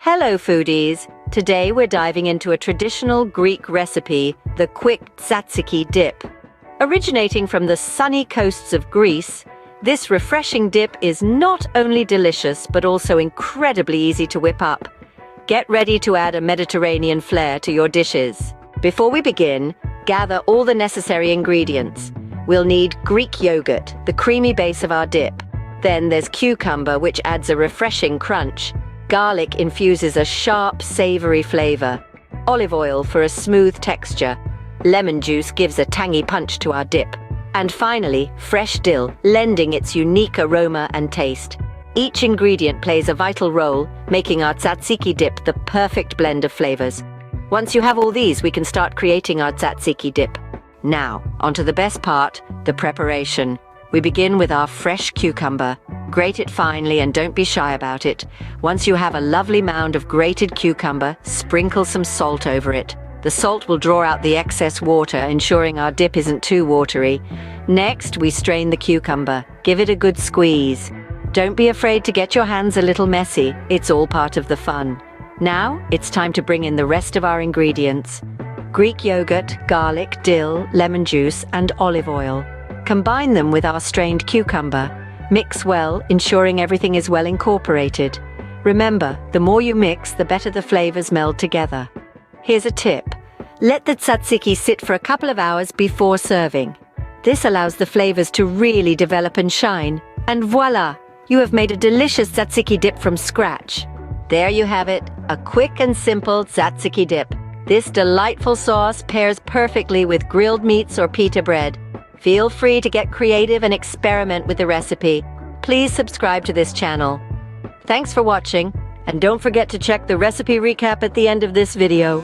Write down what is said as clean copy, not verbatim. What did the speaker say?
Hello foodies! Today we're diving into a traditional Greek recipe, the quick Tzatziki Dip. Originating from the sunny coasts of Greece, this refreshing dip is not only delicious but also incredibly easy to whip up. Get ready to add a Mediterranean flair to your dishes. Before we begin, gather all the necessary ingredients. We'll need Greek yogurt, the creamy base of our dip. Then there's cucumber, which adds a refreshing crunch. Garlic infuses a sharp, savory flavor. Olive oil for a smooth texture. Lemon juice gives a tangy punch to our dip. And finally, fresh dill, lending its unique aroma and taste. Each ingredient plays a vital role, making our tzatziki dip the perfect blend of flavors. Once you have all these, we can start creating our tzatziki dip. Now, onto the best part, the preparation. We begin with our fresh cucumber. Grate it finely and don't be shy about it. Once you have a lovely mound of grated cucumber, sprinkle some salt over it. The salt will draw out the excess water, ensuring our dip isn't too watery. Next, we strain the cucumber. Give it a good squeeze. Don't be afraid to get your hands a little messy. It's all part of the fun. Now, it's time to bring in the rest of our ingredients. Greek yogurt, garlic, dill, lemon juice, and olive oil. Combine them with our strained cucumber. Mix well, ensuring everything is well incorporated. Remember, the more you mix, the better the flavors meld together. Here's a tip. Let the tzatziki sit for a couple of hours before serving. This allows the flavors to really develop and shine. And voila! You have made a delicious tzatziki dip from scratch. There you have it, a quick and simple tzatziki dip. This delightful sauce pairs perfectly with grilled meats or pita bread. Feel free to get creative and experiment with the recipe. Please subscribe to this channel. Thanks for watching, and don't forget to check the recipe recap at the end of this video.